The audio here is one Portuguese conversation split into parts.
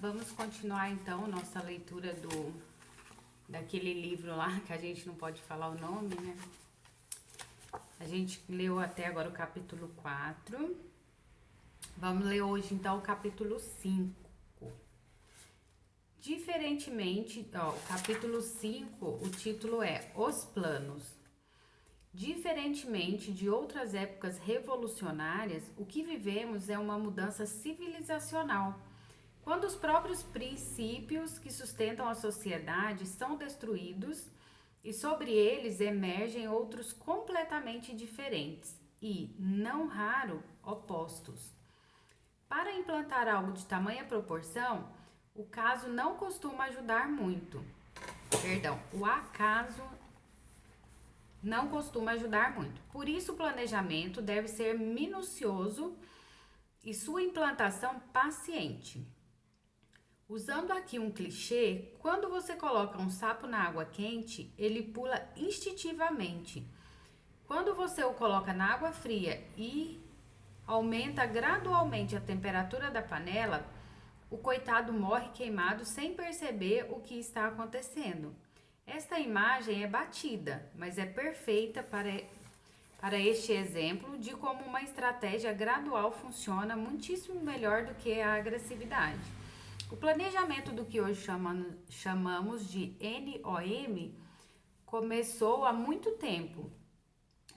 Vamos continuar então nossa leitura daquele livro lá que a gente não pode falar o nome, né? A gente leu até agora o capítulo 4. Vamos ler hoje então o capítulo 5. Diferentemente, o capítulo 5, o título é Os Planos. Diferentemente de outras épocas revolucionárias, o que vivemos é uma mudança civilizacional. Quando os próprios princípios que sustentam a sociedade são destruídos e sobre eles emergem outros completamente diferentes e, não raro, opostos. Para implantar algo de tamanha proporção, o caso não costuma ajudar muito. O acaso não costuma ajudar muito. Por isso, o planejamento deve ser minucioso e sua implantação paciente. Usando aqui um clichê, quando você coloca um sapo na água quente, ele pula instintivamente. Quando você o coloca na água fria e aumenta gradualmente a temperatura da panela, o coitado morre queimado sem perceber o que está acontecendo. Esta imagem é batida, mas é perfeita para este exemplo de como uma estratégia gradual funciona muitíssimo melhor do que a agressividade. O planejamento do que hoje chamamos de NOM começou há muito tempo.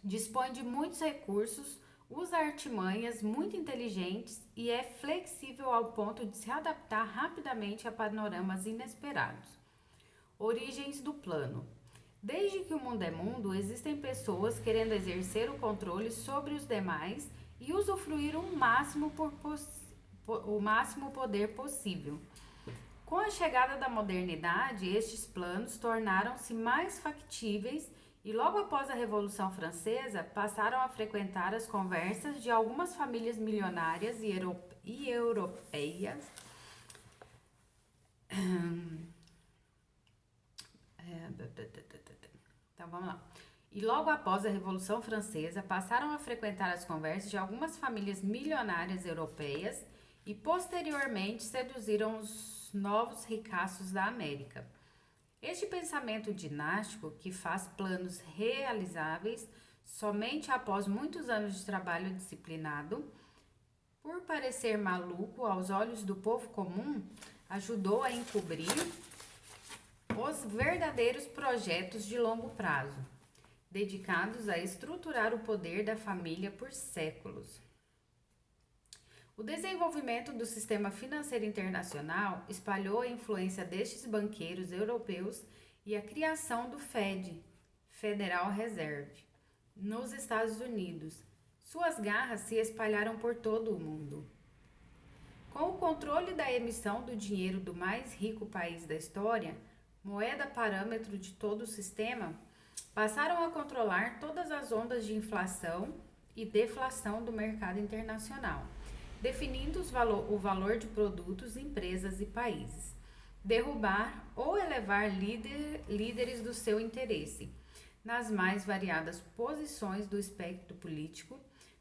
Dispõe de muitos recursos, usa artimanhas muito inteligentes e é flexível ao ponto de se adaptar rapidamente a panoramas inesperados. Origens do plano. Desde que o mundo é mundo, existem pessoas querendo exercer o controle sobre os demais e usufruir o máximo poder possível. Com a chegada da modernidade, estes planos tornaram-se mais factíveis e logo após a Revolução Francesa passaram a frequentar as conversas de algumas famílias milionárias e europeias. Então vamos lá. E logo após a Revolução Francesa, passaram a frequentar as conversas de algumas famílias milionárias europeias e posteriormente seduziram os novos ricaços da América. Este pensamento dinástico, que faz planos realizáveis somente após muitos anos de trabalho disciplinado, por parecer maluco aos olhos do povo comum, ajudou a encobrir os verdadeiros projetos de longo prazo, dedicados a estruturar o poder da família por séculos. O desenvolvimento do sistema financeiro internacional espalhou a influência destes banqueiros europeus e a criação do Fed, Federal Reserve, nos Estados Unidos. Suas garras se espalharam por todo o mundo. Com o controle da emissão do dinheiro do mais rico país da história, moeda parâmetro de todo o sistema, passaram a controlar todas as ondas de inflação e deflação do mercado internacional, definindo o valor de produtos, empresas e países. Derrubar ou elevar líderes do seu interesse nas mais variadas posições do espectro político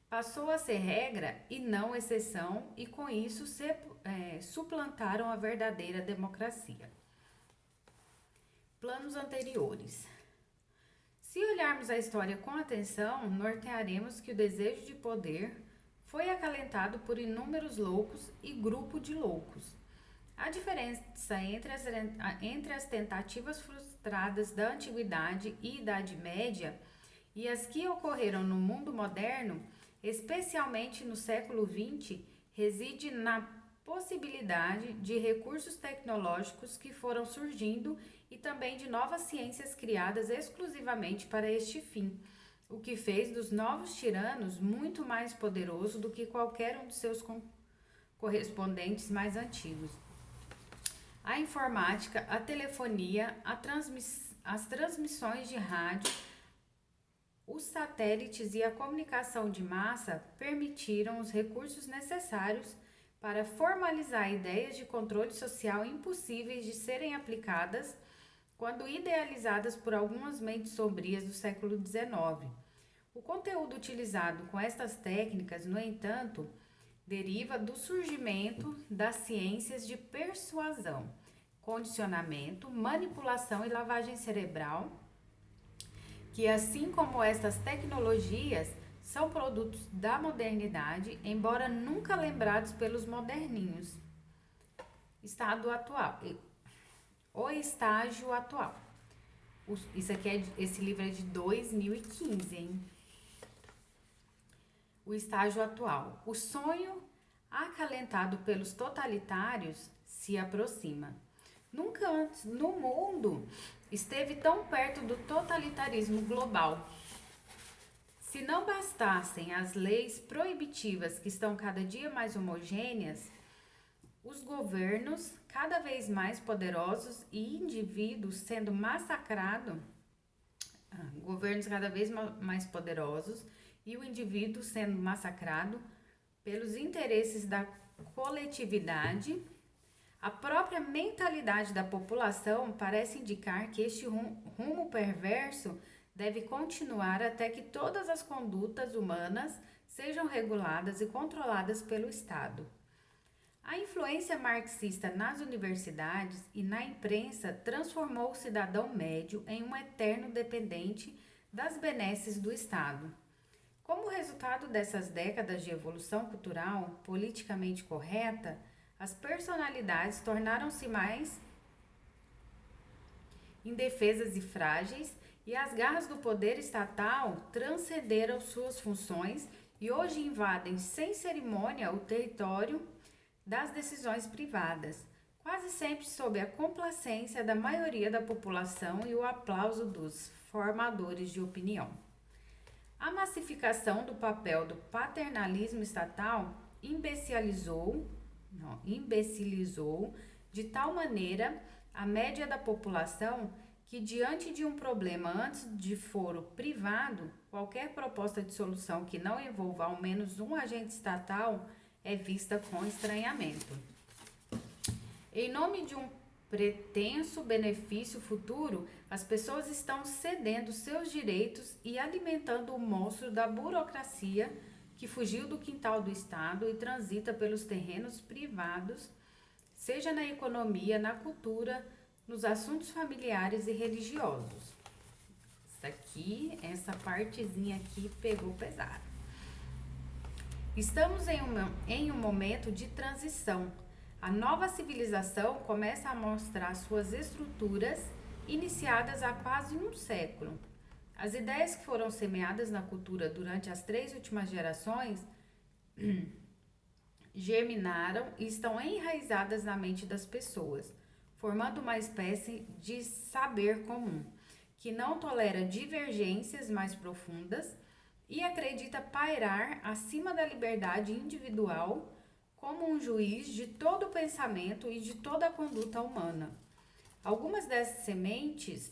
passou a ser regra e não exceção, e com isso suplantaram a verdadeira democracia. Planos anteriores. Se olharmos a história com atenção, nortearemos que o desejo de poder foi acalentado por inúmeros loucos e grupo de loucos. A diferença entre as tentativas frustradas da Antiguidade e Idade Média e as que ocorreram no mundo moderno, especialmente no século XX, reside na possibilidade de recursos tecnológicos que foram surgindo e também de novas ciências criadas exclusivamente para este fim, o que fez dos novos tiranos muito mais poderoso do que qualquer um de seus correspondentes mais antigos. A informática, a telefonia, as transmissões de rádio, os satélites e a comunicação de massa permitiram os recursos necessários para formalizar ideias de controle social impossíveis de serem aplicadas quando idealizadas por algumas mentes sombrias do século XIX. O conteúdo utilizado com estas técnicas, no entanto, deriva do surgimento das ciências de persuasão, condicionamento, manipulação e lavagem cerebral, que assim como estas tecnologias são produtos da modernidade, embora nunca lembrados pelos moderninhos. Estado atual. O estágio atual. Esse livro é de 2015, hein? O estágio atual. O sonho acalentado pelos totalitários se aproxima. Nunca antes no mundo esteve tão perto do totalitarismo global. Se não bastassem as leis proibitivas que estão cada dia mais homogêneas, os governos cada vez mais poderosos e indivíduos sendo massacrados, e o indivíduo sendo massacrado pelos interesses da coletividade, a própria mentalidade da população parece indicar que este rumo perverso deve continuar até que todas as condutas humanas sejam reguladas e controladas pelo Estado. A influência marxista nas universidades e na imprensa transformou o cidadão médio em um eterno dependente das benesses do Estado. Como resultado dessas décadas de evolução cultural politicamente correta, as personalidades tornaram-se mais indefesas e frágeis, e as garras do poder estatal transcenderam suas funções e hoje invadem sem cerimônia o território das decisões privadas, quase sempre sob a complacência da maioria da população e o aplauso dos formadores de opinião. A massificação do papel do paternalismo estatal imbecilizou de tal maneira a média da população que, diante de um problema antes de foro privado, qualquer proposta de solução que não envolva ao menos um agente estatal é vista com estranhamento. Em nome de um pretenso benefício futuro, as pessoas estão cedendo seus direitos e alimentando o monstro da burocracia que fugiu do quintal do Estado e transita pelos terrenos privados, seja na economia, na cultura, nos assuntos familiares e religiosos. Essa partezinha aqui pegou pesado. Estamos em um momento de transição. A nova civilização começa a mostrar suas estruturas iniciadas há quase um século. As ideias que foram semeadas na cultura durante as 3 últimas gerações germinaram e estão enraizadas na mente das pessoas, formando uma espécie de saber comum, que não tolera divergências mais profundas e acredita pairar acima da liberdade individual como um juiz de todo o pensamento e de toda a conduta humana. Algumas dessas sementes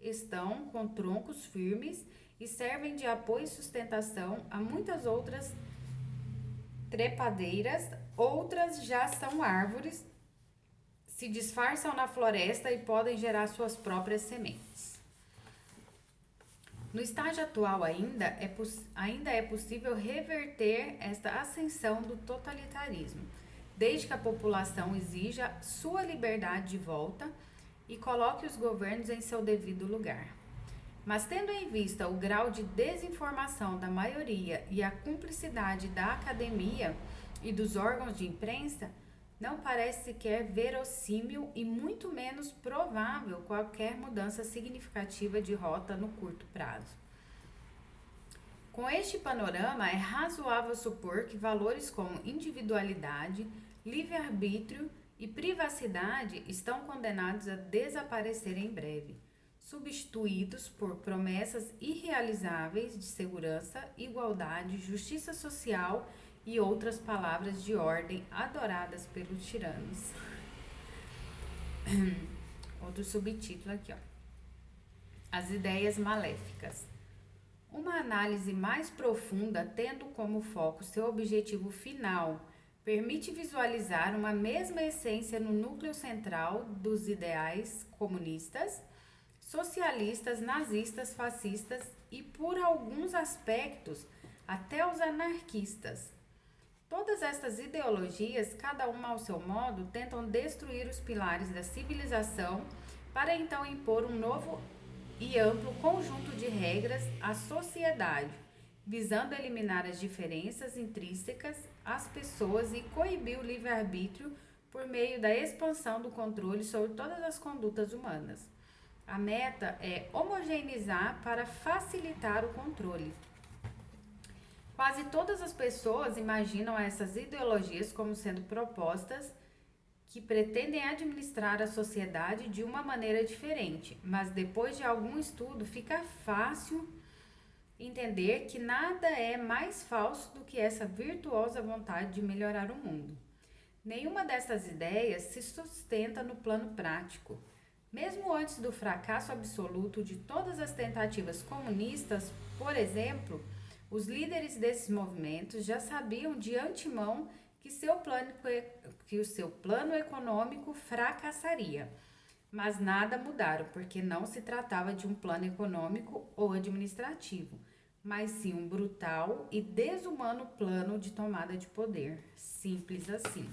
estão com troncos firmes e servem de apoio e sustentação a muitas outras trepadeiras, outras já são árvores, se disfarçam na floresta e podem gerar suas próprias sementes. No estágio atual ainda é possível reverter esta ascensão do totalitarismo, desde que a população exija sua liberdade de volta e coloque os governos em seu devido lugar. Mas tendo em vista o grau de desinformação da maioria e a cumplicidade da academia e dos órgãos de imprensa, não parece sequer verossímil e muito menos provável qualquer mudança significativa de rota no curto prazo. Com este panorama, é razoável supor que valores como individualidade, livre-arbítrio e privacidade estão condenados a desaparecer em breve, substituídos por promessas irrealizáveis de segurança, igualdade, justiça social e outras palavras de ordem adoradas pelos tiranos. Outro subtítulo aqui, ó. As ideias maléficas. Uma análise mais profunda, tendo como foco seu objetivo final, permite visualizar uma mesma essência no núcleo central dos ideais comunistas, socialistas, nazistas, fascistas e, por alguns aspectos, até os anarquistas. Todas estas ideologias, cada uma ao seu modo, tentam destruir os pilares da civilização para então impor um novo e amplo conjunto de regras à sociedade, visando eliminar as diferenças intrínsecas às pessoas e coibir o livre-arbítrio por meio da expansão do controle sobre todas as condutas humanas. A meta é homogeneizar para facilitar o controle. Quase todas as pessoas imaginam essas ideologias como sendo propostas que pretendem administrar a sociedade de uma maneira diferente, mas depois de algum estudo fica fácil entender que nada é mais falso do que essa virtuosa vontade de melhorar o mundo. Nenhuma dessas ideias se sustenta no plano prático. Mesmo antes do fracasso absoluto de todas as tentativas comunistas, por exemplo, os líderes desses movimentos já sabiam de antemão que o seu plano econômico fracassaria. Mas nada mudaram, porque não se tratava de um plano econômico ou administrativo, mas sim um brutal e desumano plano de tomada de poder. Simples assim.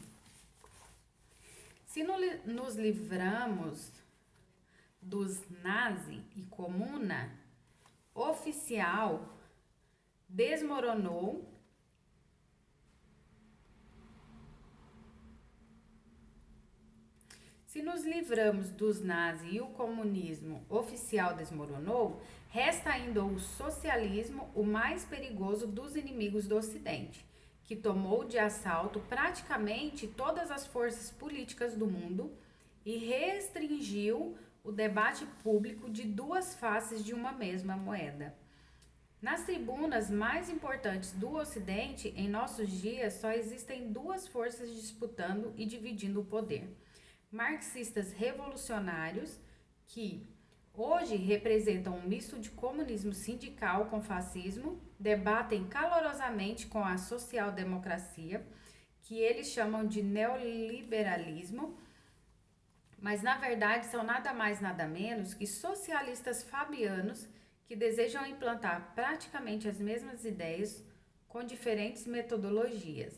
Se nos livramos dos nazi e comuna, oficial desmoronou Se nos livramos dos nazis e o comunismo oficial desmoronou, resta ainda o socialismo, o mais perigoso dos inimigos do Ocidente, que tomou de assalto praticamente todas as forças políticas do mundo e restringiu o debate público de duas faces de uma mesma moeda. Nas tribunas mais importantes do Ocidente, em nossos dias, só existem duas forças disputando e dividindo o poder. Marxistas revolucionários, que hoje representam um misto de comunismo sindical com fascismo, debatem calorosamente com a social-democracia, que eles chamam de neoliberalismo, mas na verdade são nada mais nada menos que socialistas fabianos que desejam implantar praticamente as mesmas ideias com diferentes metodologias.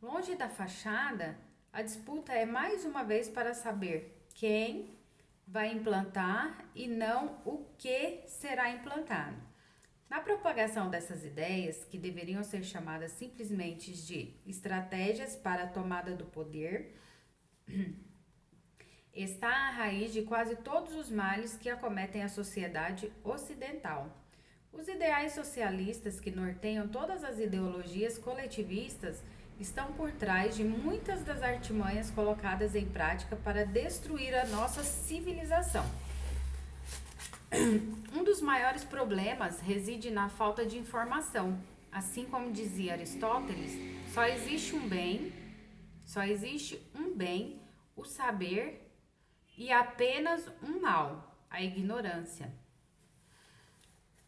Longe da fachada, a disputa é mais uma vez para saber quem vai implantar e não o que será implantado. Na propagação dessas ideias, que deveriam ser chamadas simplesmente de estratégias para a tomada do poder, está a raiz de quase todos os males que acometem a sociedade ocidental. Os ideais socialistas que norteiam todas as ideologias coletivistas estão por trás de muitas das artimanhas colocadas em prática para destruir a nossa civilização. Um dos maiores problemas reside na falta de informação. Assim como dizia Aristóteles, só existe um bem, o saber, e apenas um mal, a ignorância.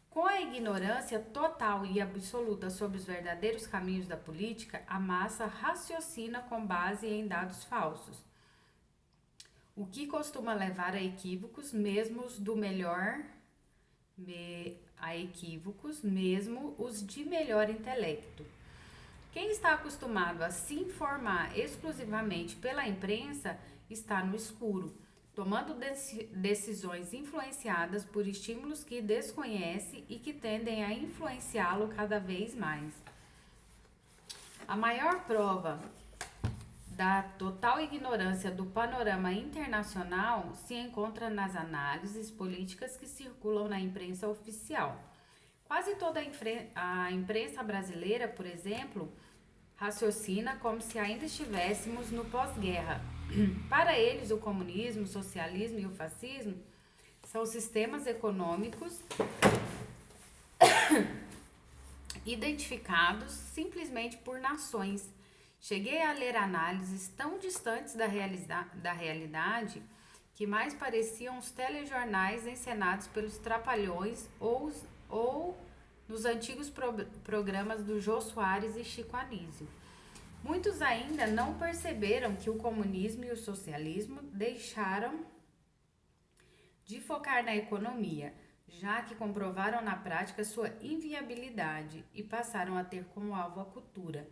Com a ignorância total e absoluta sobre os verdadeiros caminhos da política, a massa raciocina com base em dados falsos, o que costuma levar a equívocos, mesmo os de melhor intelecto. Quem está acostumado a se informar exclusivamente pela imprensa está no escuro, tomando decisões influenciadas por estímulos que desconhece e que tendem a influenciá-lo cada vez mais. A maior prova da total ignorância do panorama internacional se encontra nas análises políticas que circulam na imprensa oficial. Quase toda a imprensa brasileira, por exemplo, raciocina como se ainda estivéssemos no pós-guerra. Para eles, o comunismo, o socialismo e o fascismo são sistemas econômicos identificados simplesmente por nações. Cheguei a ler análises tão distantes da realidade que mais pareciam os telejornais encenados pelos Trapalhões ou nos antigos programas do Jô Soares e Chico Anísio. Muitos ainda não perceberam que o comunismo e o socialismo deixaram de focar na economia, já que comprovaram na prática sua inviabilidade e passaram a ter como alvo a cultura.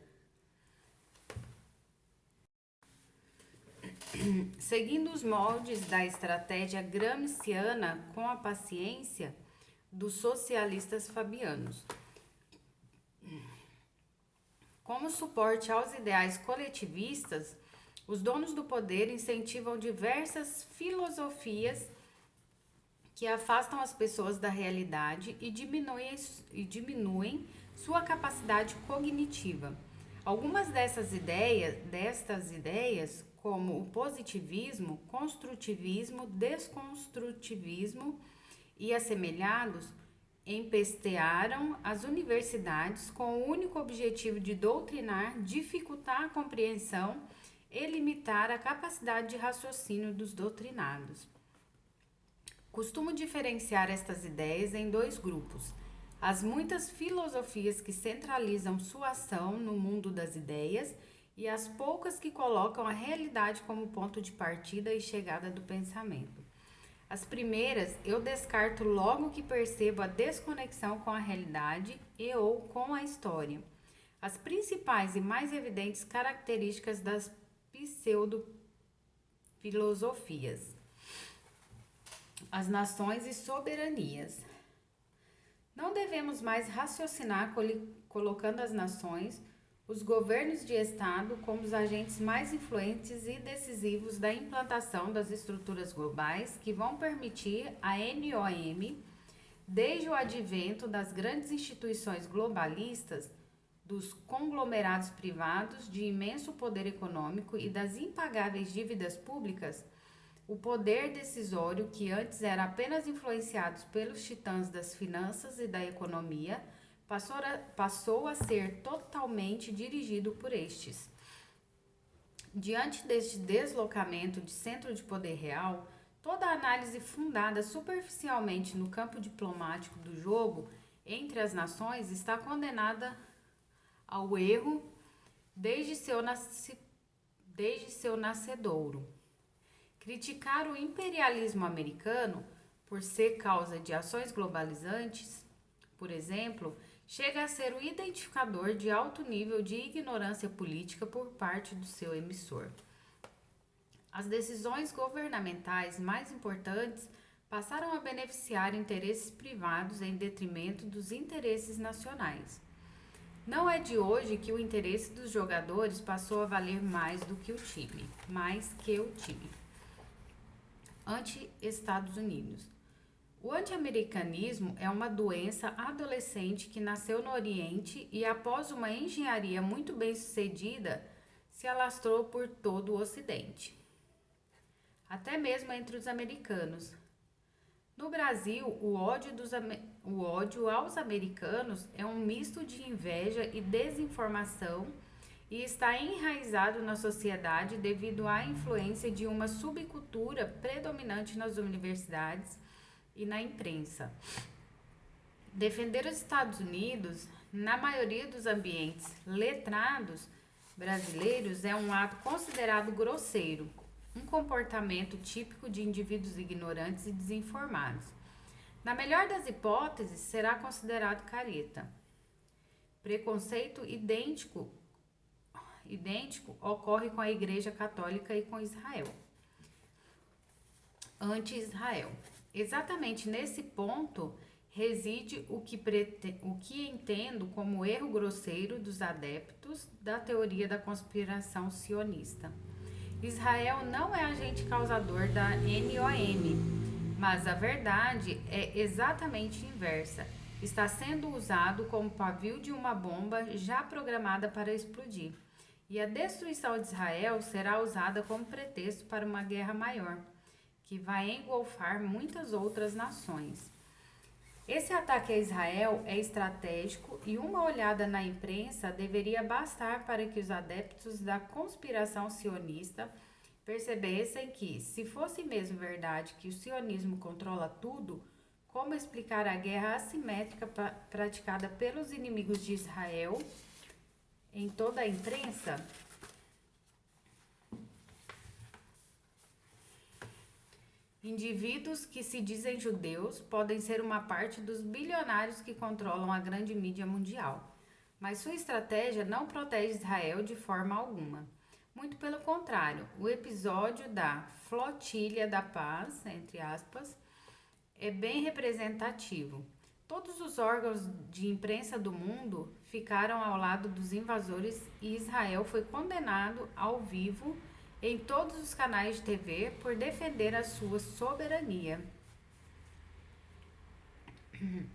seguindo os moldes da estratégia gramsciana com a paciência dos socialistas fabianos. Como suporte aos ideais coletivistas, os donos do poder incentivam diversas filosofias que afastam as pessoas da realidade e diminuem sua capacidade cognitiva. Algumas destas ideias, como o positivismo, construtivismo, desconstrutivismo e assemelhados, empestearam as universidades com o único objetivo de doutrinar, dificultar a compreensão e limitar a capacidade de raciocínio dos doutrinados. Costumo diferenciar estas ideias em dois grupos: as muitas filosofias que centralizam sua ação no mundo das ideias e as poucas que colocam a realidade como ponto de partida e chegada do pensamento. As primeiras eu descarto logo que percebo a desconexão com a realidade e ou com a história. As principais e mais evidentes características das pseudo-filosofias: as nações e soberanias. Não devemos mais raciocinar colocando as nações, os governos de Estado, como os agentes mais influentes e decisivos da implantação das estruturas globais que vão permitir a NOM, desde o advento das grandes instituições globalistas, dos conglomerados privados de imenso poder econômico e das impagáveis dívidas públicas, o poder decisório, que antes era apenas influenciado pelos titãs das finanças e da economia, passou a ser totalmente dirigido por estes. Diante deste deslocamento de centro de poder real, toda análise fundada superficialmente no campo diplomático do jogo entre as nações está condenada ao erro desde seu nascedouro. Criticar o imperialismo americano por ser causa de ações globalizantes, por exemplo, chega a ser o identificador de alto nível de ignorância política por parte do seu emissor. As decisões governamentais mais importantes passaram a beneficiar interesses privados em detrimento dos interesses nacionais. Não é de hoje que o interesse dos jogadores passou a valer mais que o time. Anti-Estados Unidos. O anti-americanismo é uma doença adolescente que nasceu no Oriente e, após uma engenharia muito bem sucedida, se alastrou por todo o Ocidente, até mesmo entre os americanos. No Brasil, o ódio aos americanos é um misto de inveja e desinformação e está enraizado na sociedade devido à influência de uma subcultura predominante nas universidades e na imprensa. Defender os Estados Unidos, na maioria dos ambientes letrados brasileiros, é um ato considerado grosseiro, um comportamento típico de indivíduos ignorantes e desinformados. Na melhor das hipóteses, será considerado careta. Preconceito idêntico ocorre com a Igreja Católica e com Israel. Anti-Israel. Exatamente nesse ponto reside o que entendo como erro grosseiro dos adeptos da teoria da conspiração sionista. Israel não é agente causador da NOM, mas a verdade é exatamente inversa. Está sendo usado como pavio de uma bomba já programada para explodir. E a destruição de Israel será usada como pretexto para uma guerra maior, que vai engolfar muitas outras nações. Esse ataque a Israel é estratégico e uma olhada na imprensa deveria bastar para que os adeptos da conspiração sionista percebessem que, se fosse mesmo verdade que o sionismo controla tudo, como explicar a guerra assimétrica praticada pelos inimigos de Israel em toda a imprensa? Indivíduos que se dizem judeus podem ser uma parte dos bilionários que controlam a grande mídia mundial, mas sua estratégia não protege Israel de forma alguma. Muito pelo contrário, o episódio da Flotilha da Paz, entre aspas, é bem representativo. Todos os órgãos de imprensa do mundo ficaram ao lado dos invasores e Israel foi condenado ao vivo em todos os canais de TV por defender a sua soberania.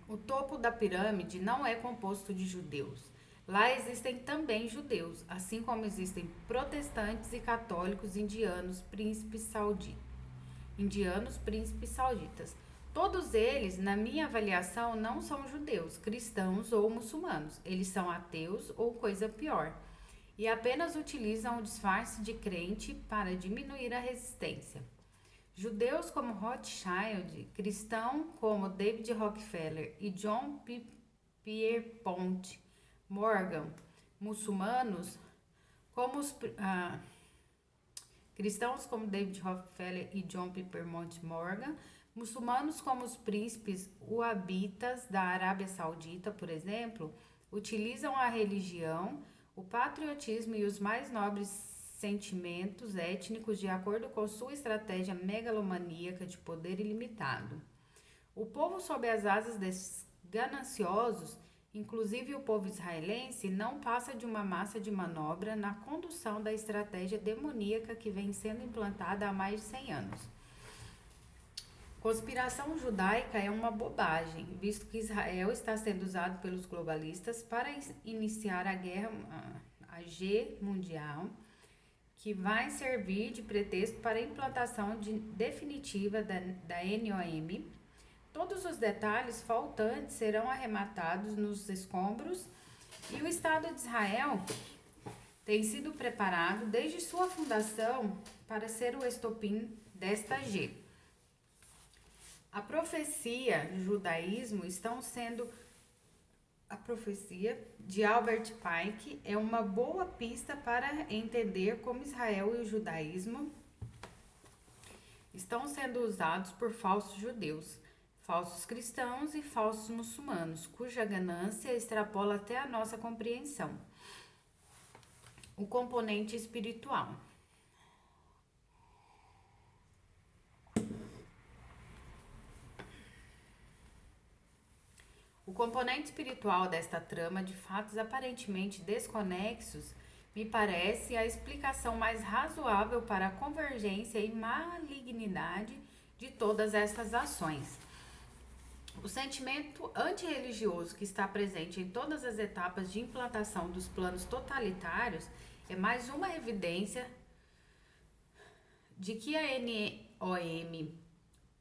O topo da pirâmide não é composto de judeus. Lá existem também judeus, assim como existem protestantes e católicos indianos príncipes sauditas. Todos eles, na minha avaliação, não são judeus, cristãos ou muçulmanos. Eles são ateus ou coisa pior. E apenas utilizam o disfarce de crente para diminuir a resistência. Judeus como Rothschild, cristãos como David Rockefeller e John Pierpont Morgan, muçulmanos como cristãos como David Rockefeller e John Pierpont Morgan, muçulmanos como os príncipes uabitas da Arábia Saudita, por exemplo, utilizam a religião, o patriotismo e os mais nobres sentimentos étnicos de acordo com sua estratégia megalomaníaca de poder ilimitado. O povo sob as asas desses gananciosos, inclusive o povo israelense, não passa de uma massa de manobra na condução da estratégia demoníaca que vem sendo implantada há mais de 100 anos. Conspiração judaica é uma bobagem, visto que Israel está sendo usado pelos globalistas para iniciar a G mundial, que vai servir de pretexto para a implantação definitiva da NOM. Todos os detalhes faltantes serão arrematados nos escombros e o Estado de Israel tem sido preparado desde sua fundação para ser o estopim desta G. A profecia de Albert Pike é uma boa pista para entender como Israel e o judaísmo estão sendo usados por falsos judeus, falsos cristãos e falsos muçulmanos, cuja ganância extrapola até a nossa compreensão. O componente espiritual. O componente espiritual desta trama de fatos aparentemente desconexos me parece a explicação mais razoável para a convergência e malignidade de todas essas ações. O sentimento antirreligioso que está presente em todas as etapas de implantação dos planos totalitários é mais uma evidência de que a NOM,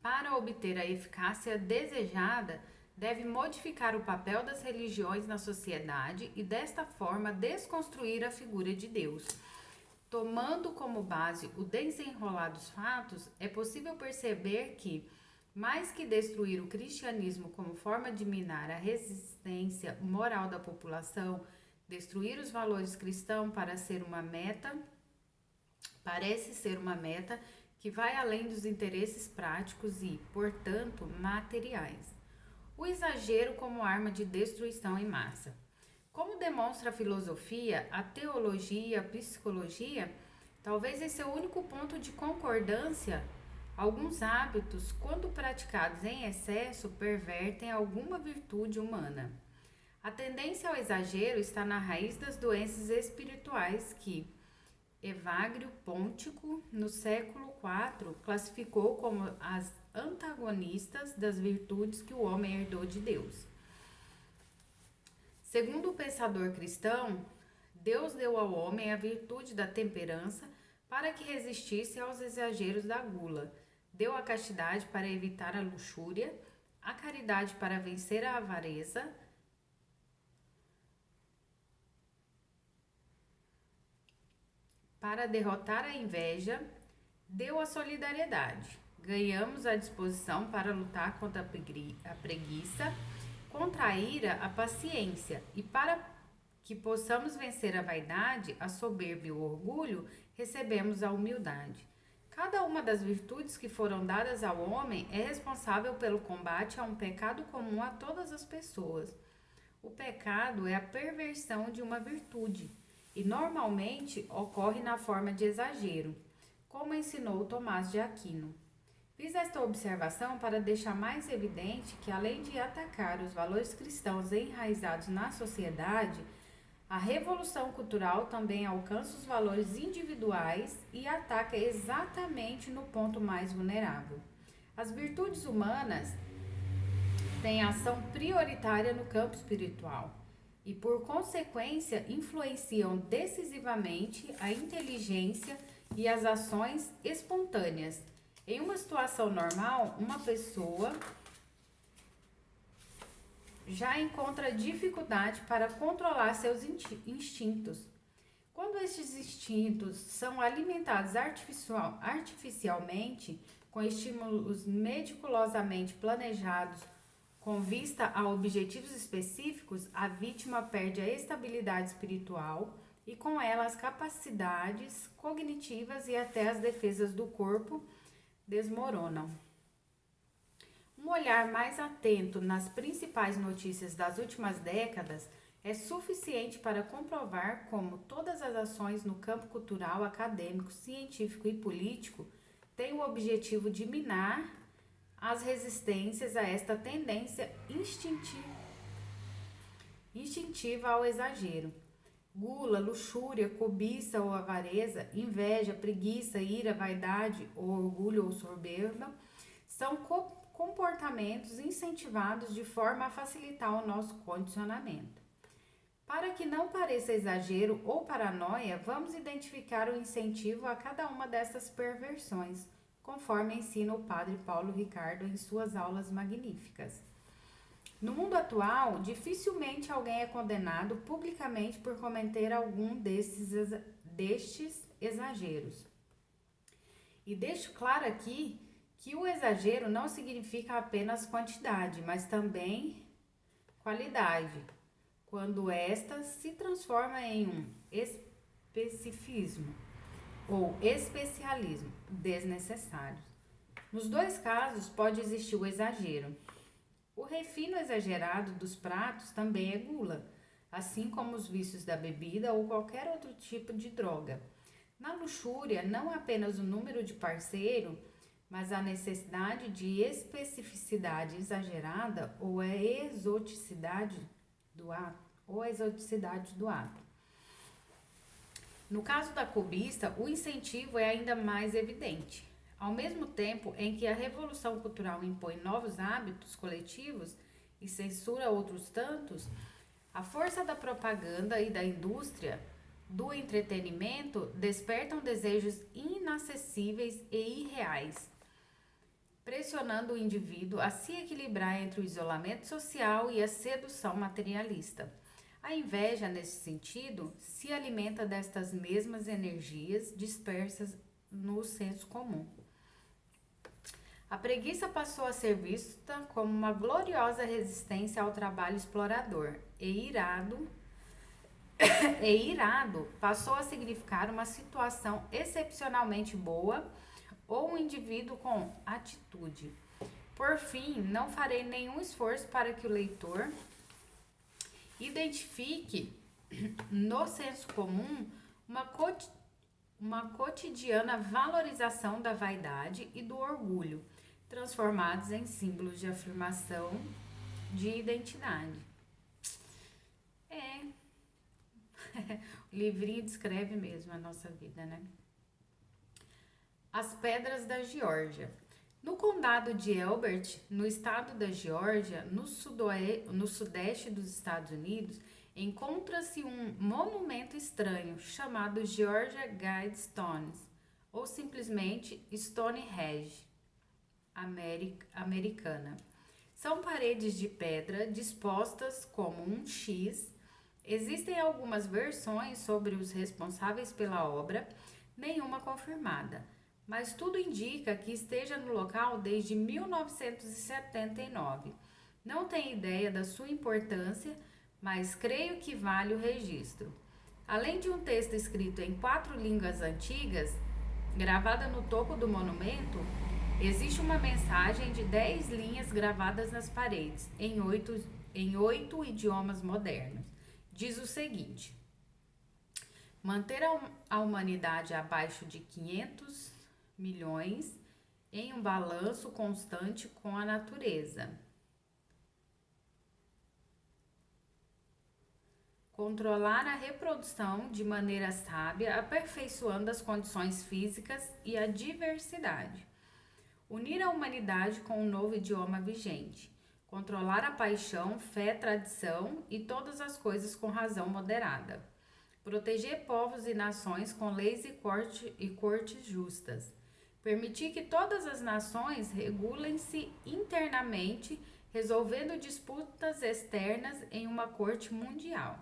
para obter a eficácia desejada, deve modificar o papel das religiões na sociedade e, desta forma, desconstruir a figura de Deus. Tomando como base o desenrolar dos fatos, é possível perceber que, mais que destruir o cristianismo como forma de minar a resistência moral da população, destruir os valores cristãos parece ser uma meta que vai além dos interesses práticos e, portanto, materiais. O exagero como arma de destruição em massa. Como demonstra a filosofia, a teologia e a psicologia, talvez esse é o único ponto de concordância. Alguns hábitos, quando praticados em excesso, pervertem alguma virtude humana. A tendência ao exagero está na raiz das doenças espirituais que Evagrio Póntico, no século IV, classificou como as antagonistas das virtudes que o homem herdou de Deus. Segundo o pensador cristão, Deus deu ao homem a virtude da temperança para que resistisse aos exageros da gula. Deu a castidade para evitar a luxúria, a caridade para vencer a avareza, para derrotar a inveja, deu a solidariedade. Ganhamos a disposição para lutar contra a preguiça, contra a ira, a paciência, e para que possamos vencer a vaidade, a soberba e o orgulho, recebemos a humildade. Cada uma das virtudes que foram dadas ao homem é responsável pelo combate a um pecado comum a todas as pessoas. O pecado é a perversão de uma virtude. e normalmente ocorre na forma de exagero, como ensinou Tomás de Aquino. Fiz esta observação para deixar mais evidente que, além de atacar os valores cristãos enraizados na sociedade, a revolução cultural também alcança os valores individuais e ataca exatamente no ponto mais vulnerável. As virtudes humanas têm ação prioritária no campo espiritual e, por consequência, influenciam decisivamente a inteligência e as ações espontâneas. Em uma situação normal, uma pessoa já encontra dificuldade para controlar seus instintos. Quando estes instintos são alimentados artificialmente, com estímulos meticulosamente planejados com vista a objetivos específicos, a vítima perde a estabilidade espiritual e com ela as capacidades cognitivas e até as defesas do corpo desmoronam. Um olhar mais atento nas principais notícias das últimas décadas é suficiente para comprovar como todas as ações no campo cultural, acadêmico, científico e político têm o objetivo de minar as resistências a esta tendência instintiva ao exagero. Gula, luxúria, cobiça ou avareza, inveja, preguiça, ira, vaidade, ou orgulho ou soberba são comportamentos incentivados de forma a facilitar o nosso condicionamento. Para que não pareça exagero ou paranoia, vamos identificar o incentivo a cada uma dessas perversões, conforme ensina o padre Paulo Ricardo em suas aulas magníficas. No mundo atual, dificilmente alguém é condenado publicamente por cometer algum destes exageros. E deixo claro aqui que o exagero não significa apenas quantidade, mas também qualidade, quando esta se transforma em um especificismo ou especialismo desnecessários. Nos dois casos pode existir o exagero. O refino exagerado dos pratos também é gula, assim como os vícios da bebida ou qualquer outro tipo de droga. Na luxúria, não apenas o número de parceiro, mas a necessidade de especificidade exagerada ou a exoticidade do ato. No caso da cobiça, o incentivo é ainda mais evidente. Ao mesmo tempo em que a revolução cultural impõe novos hábitos coletivos e censura outros tantos, a força da propaganda e da indústria do entretenimento despertam desejos inacessíveis e irreais, pressionando o indivíduo a se equilibrar entre o isolamento social e a sedução materialista. A inveja, nesse sentido, se alimenta destas mesmas energias dispersas no senso comum. A preguiça passou a ser vista como uma gloriosa resistência ao trabalho explorador, e irado passou a significar uma situação excepcionalmente boa ou um indivíduo com atitude. Por fim, não farei nenhum esforço para que o leitor identifique no senso comum uma cotidiana valorização da vaidade e do orgulho, transformados em símbolos de afirmação de identidade. O livrinho descreve mesmo a nossa vida, né? As Pedras da Geórgia. No condado de Elbert, no estado da Geórgia, no sudeste dos Estados Unidos, encontra-se um monumento estranho chamado Georgia Guidestones, ou simplesmente Stonehenge americana. São paredes de pedra dispostas como um X. Existem algumas versões sobre os responsáveis pela obra, nenhuma confirmada, mas tudo indica que esteja no local desde 1979. Não tenho ideia da sua importância, mas creio que vale o registro. Além de um texto escrito em 4 línguas antigas, gravada no topo do monumento, existe uma mensagem de 10 linhas gravadas nas paredes, em 8 idiomas modernos. Diz o seguinte: Manter a humanidade abaixo de 500 milhões em um balanço constante com a natureza. Controlar a reprodução de maneira sábia, aperfeiçoando as condições físicas e a diversidade. Unir a humanidade com um novo idioma vigente. Controlar a paixão, fé, tradição e todas as coisas com razão moderada. Proteger povos e nações com leis e cortes justas. Permitir que todas as nações regulem-se internamente, resolvendo disputas externas em uma corte mundial.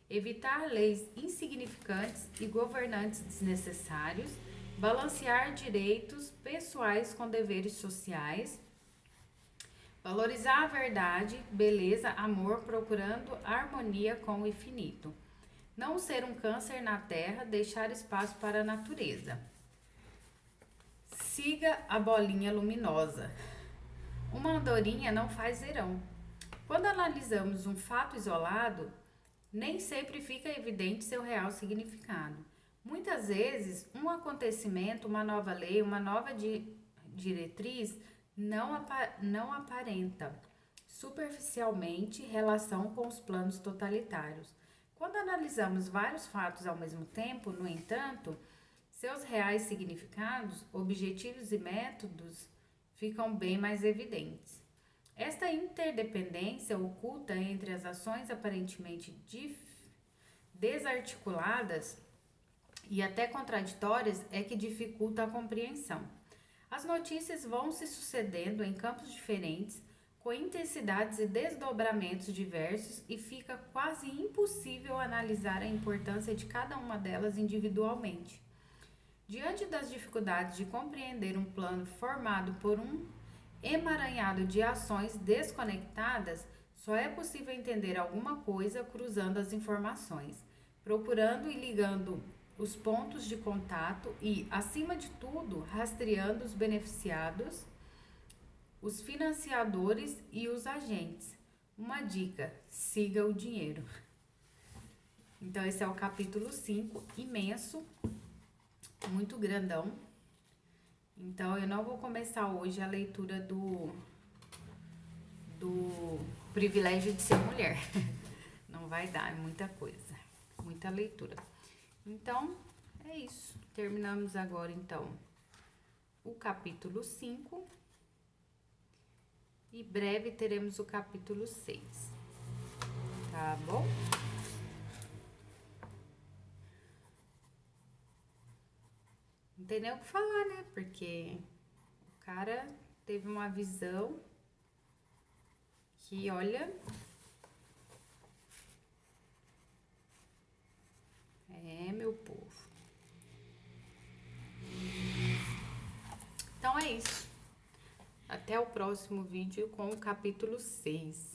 Evitar leis insignificantes e governantes desnecessários, balancear direitos pessoais com deveres sociais, valorizar a verdade, beleza, amor, procurando harmonia com o infinito. Não ser um câncer na terra, deixar espaço para a natureza. Siga a bolinha luminosa. Uma andorinha não faz verão. Quando analisamos um fato isolado, nem sempre fica evidente seu real significado. Muitas vezes, um acontecimento, uma nova lei, uma nova diretriz não aparenta superficialmente relação com os planos totalitários. Quando analisamos vários fatos ao mesmo tempo, no entanto, seus reais significados, objetivos e métodos ficam bem mais evidentes. Esta interdependência oculta entre as ações aparentemente desarticuladas e até contraditórias é que dificulta a compreensão. As notícias vão se sucedendo em campos diferentes, com intensidades e desdobramentos diversos, e fica quase impossível analisar a importância de cada uma delas individualmente. Diante das dificuldades de compreender um plano formado por um emaranhado de ações desconectadas, só é possível entender alguma coisa cruzando as informações, procurando e ligando os pontos de contato e, acima de tudo, rastreando os beneficiados, os financiadores e os agentes. Uma dica: siga o dinheiro. Então, esse é o capítulo 5, imenso, muito grandão. Então, eu não vou começar hoje a leitura do privilégio de ser mulher. Não vai dar, é muita coisa, muita leitura. Então, é isso. Terminamos agora, então, o capítulo 5. E breve teremos o capítulo 6. Tá bom? Não tem nem o que falar, né? Porque o cara teve uma visão que, olha, meu povo. Então é isso. Até o próximo vídeo com o capítulo 6.